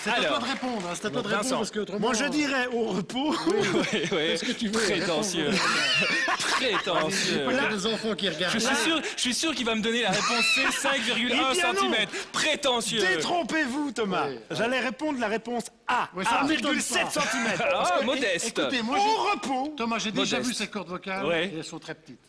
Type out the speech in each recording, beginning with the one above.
C'est à toi de répondre, hein, c'est à toi de répondre parce que autrement... Moi je dirais au repos. Oui. Qu'est-ce que tu veux? Prétentieux. Prétentieux. Il y a des enfants qui regardent. Je suis sûr qu'il va me donner la réponse C, 5,1 Eh bien non. cm. Prétentieux. Détrompez-vous, Thomas. Oui. J'allais répondre la réponse A. Oui, ça 1,7 cm. Ah, modeste. Écoutez, moi, Au repos. Thomas, j'ai déjà Modeste. vu ces cordes vocales Ouais. et elles sont très petites.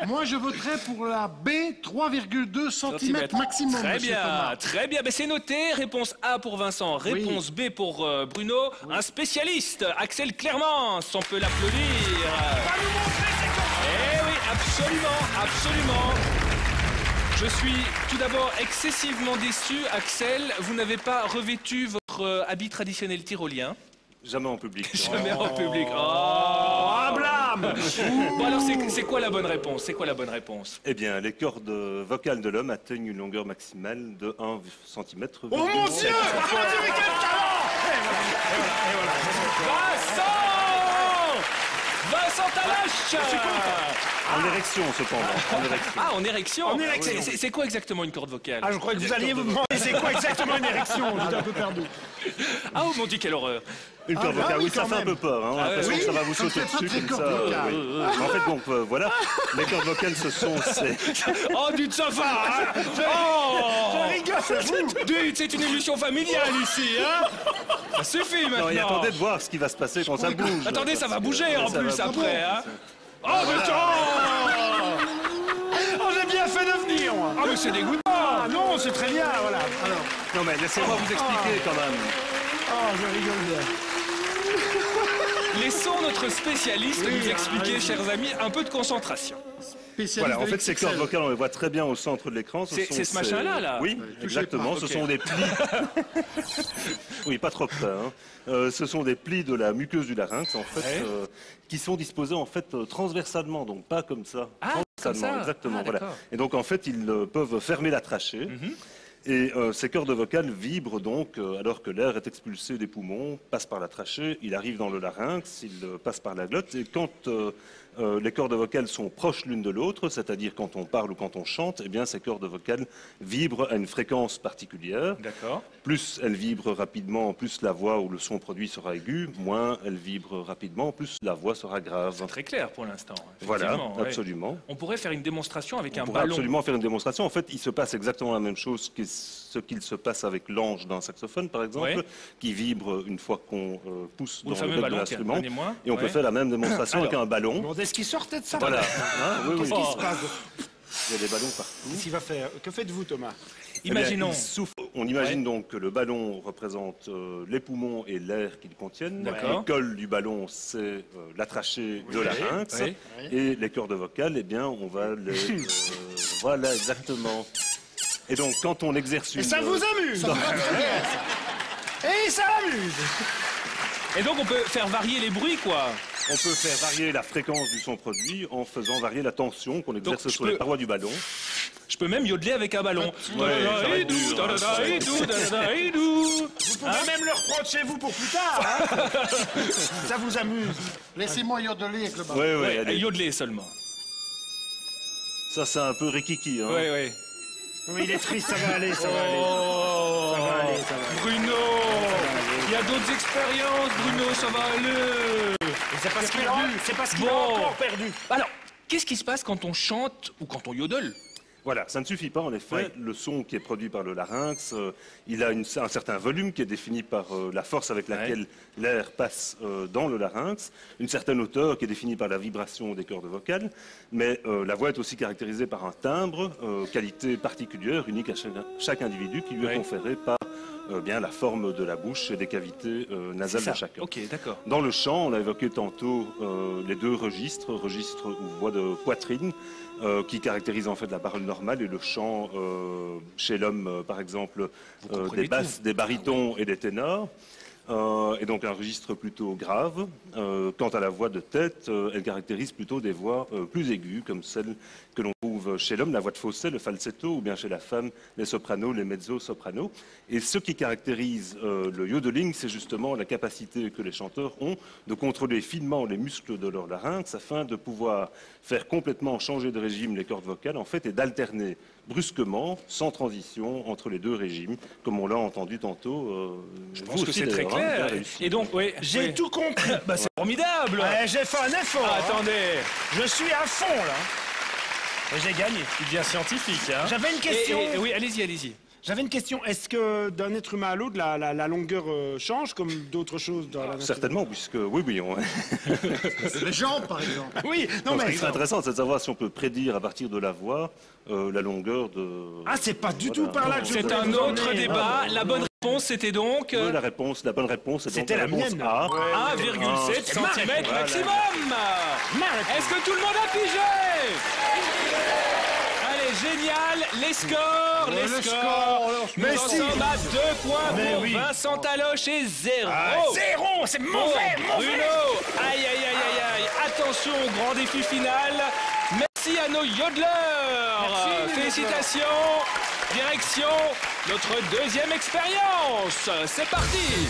Moi, je voterais pour la B, 3,2 cm maximum, Très monsieur bien, Thomas. très bien. Ben, c'est noté. Réponse A pour Vincent, réponse B pour Bruno. Un spécialiste, Axel Clermans, on peut l'applaudir. Eh oui, absolument, absolument. Je suis tout d'abord excessivement déçu, Axel. Vous n'avez pas revêtu votre habit traditionnel tyrolien. Jamais en public. Jamais en public. Oh, Ah, blâme. Bon alors, c'est quoi la bonne réponse? C'est quoi la bonne réponse? Eh bien, les cordes vocales de l'homme atteignent une longueur maximale de 1 cm. Oh mon Dieu! Oh mon Dieu, mais quel talent! Vincent Talache. En érection, cependant. En érection. Ah, en érection. En érection. C'est quoi exactement une corde vocale? Ah, je croyais que vous alliez vous demander c'est quoi exactement une érection. J'étais un peu perdu. Ah, oh mon Dieu, quelle horreur. Une corde ah vocale, oui, oui, ça quand fait un même. peu peur. Hein. On a l'impression oui. que ça va vous Ça me sauter fait pas dessus très comme corde ça. vocale. Mais en fait, donc, voilà. Les cordes vocales, ce sont ces... Oh, du sofa, hein. Oh, Rigole. Dude, c'est une émission familiale ici, hein. Ça suffit maintenant. Non, et attendez de voir ce qui va se passer quand ça bouge. Attendez, ça va bouger en Ça plus va après, hein. Oh, mais Oh, j'ai bien fait de venir, moi. Ah, mais c'est dégoûtant. Ah non, c'est très bien, voilà. Alors, Non, mais laissez-moi vous expliquer quand même. oh, je rigole bien. Laissons notre spécialiste nous expliquer, chers amis, un peu de concentration. Spécialiste Voilà, en de fait, ces cordes XXL. vocales, on les voit très bien au centre de l'écran. C'est ce machin-là, là. Oui, exactement. pas. Ce Ok. sont des plis. Oui, pas trop près. Hein. Ce sont des plis de la muqueuse du larynx, en fait, Ouais. qui sont disposés en fait transversalement, donc pas comme ça. Ah, comme ça. Exactement. Ah, Voilà. d'accord. Et donc, en fait, ils peuvent fermer la trachée. Et ces cordes vocales vibrent donc alors que l'air est expulsé des poumons, passe par la trachée, il arrive dans le larynx, il passe par la glotte. Et quand les cordes vocales sont proches l'une de l'autre, c'est-à-dire quand on parle ou quand on chante, eh bien ces cordes vocales vibrent à une fréquence particulière. D'accord. Plus elles vibrent rapidement, plus la voix ou le son produit sera aigu, moins elles vibrent rapidement, plus la voix sera grave. Très clair pour l'instant. Voilà, effectivement, ouais. absolument. On pourrait faire une démonstration avec On un pourrait ballon. absolument faire une démonstration. En fait, il se passe exactement la même chose que ce qu'il se passe avec l'ange d'un saxophone, par exemple, Ouais. qui vibre une fois qu'on pousse Ou le dans fameux le bec de ballon, l'instrument. pardonnez-moi. Et on peut Ouais. faire la même démonstration avec un ballon. Demandez ce qui sortait de ça. Voilà. Hein, oui, oui. Qu'est-ce qui se passe? Il y a des ballons partout. Qu'est-ce qu'il va faire? Que faites-vous, Thomas? Eh bien, Imaginons. il souffle. On imagine donc que le ballon représente les poumons et l'air qu'ils contiennent. D'accord. Le col du ballon, c'est la trachée de larynx. Oui. Et les cordes vocales, eh bien, on va les... voilà, exactement. Et donc, quand on exerce une... Et ça vous amuse? Et ça m'amuse. Et donc on peut faire varier les bruits, quoi. On peut faire varier la fréquence du son produit en faisant varier la tension qu'on exerce je sur peux- les parois du ballon. Je peux même yodeler avec un ballon. Ouais, ça va être dur, hein. Vous pouvez même le reprendre chez vous pour plus tard. Hein. Ça vous amuse. Laissez-moi yodeler avec le ballon. Oui, oui, Ouais, allez. yodeler seulement. Ça, c'est un peu rikiki. Hein. Ouais, ouais. Oui, il est triste, ça va aller, ça va aller. Oh, Ça va aller, ça va aller. Bruno, il y a d'autres expériences, Bruno, ça va aller. C'est parce qu'il c'est parce qu'il Bon. a encore perdu. Alors, qu'est-ce qui se passe quand on chante ou quand on yodel? Voilà, ça ne suffit pas en effet. Le son qui est produit par le larynx, il a un certain volume qui est défini par la force avec laquelle l'air passe dans le larynx, une certaine hauteur qui est définie par la vibration des cordes vocales, mais la voix est aussi caractérisée par un timbre, qualité particulière, unique à chaque individu, qui lui est conférée par bien la forme de la bouche et des cavités nasales de chacun. Ok, d'accord. Dans le chant, on a évoqué tantôt les deux registres, registre ou voix de poitrine, qui caractérise en fait la parole normale et le chant chez l'homme, par exemple, des basses, des barytons et des ténors. Et donc un registre plutôt grave. Quant à la voix de tête, elle caractérise plutôt des voix plus aiguës, comme celle que l'on trouve retrouve chez l'homme la voix de fausset, le falsetto, ou bien chez la femme les sopranos, les mezzo-sopranos. Et ce qui caractérise le yodeling, c'est justement la capacité que les chanteurs ont de contrôler finement les muscles de leur larynx afin de pouvoir faire complètement changer de régime les cordes vocales en fait et d'alterner brusquement, sans transition, entre les deux régimes, comme on l'a entendu tantôt. Je pense que c'est très clair. Et donc, oui, J'ai tout compris. Bah, c'est formidable. Ouais, j'ai fait un effort. Ah, attendez. Je suis à fond, là. Et j'ai gagné. Il devient scientifique, hein. J'avais une question. Oui, allez-y. J'avais une question. Est-ce que d'un être humain à l'autre, la longueur change comme d'autres choses dans la nature? Certainement, puisque oui. Les jambes, par exemple. Oui, non, Ce mais. qui serait intéressant, c'est de savoir si on peut prédire à partir de la voix la longueur de... Ah, c'est pas du tout par là que je C'est voulais un vous autre emmener. débat. La bonne réponse, c'était donc... Oui, la bonne réponse, c'est donc C'était la la réponse mienne. A. 1,7 cm Voilà. maximum. Est-ce que tout le monde a pigé? Allez, génial. Les scores, le score, Nous en sommes à 2 points pour Vincent Taloche et 0. Zéro, c'est Pour mauvais, mauvais. Bruno. Aïe. Attention au grand défi final. Merci à nos yodeleurs. Félicitations. Direction notre deuxième expérience. C'est parti.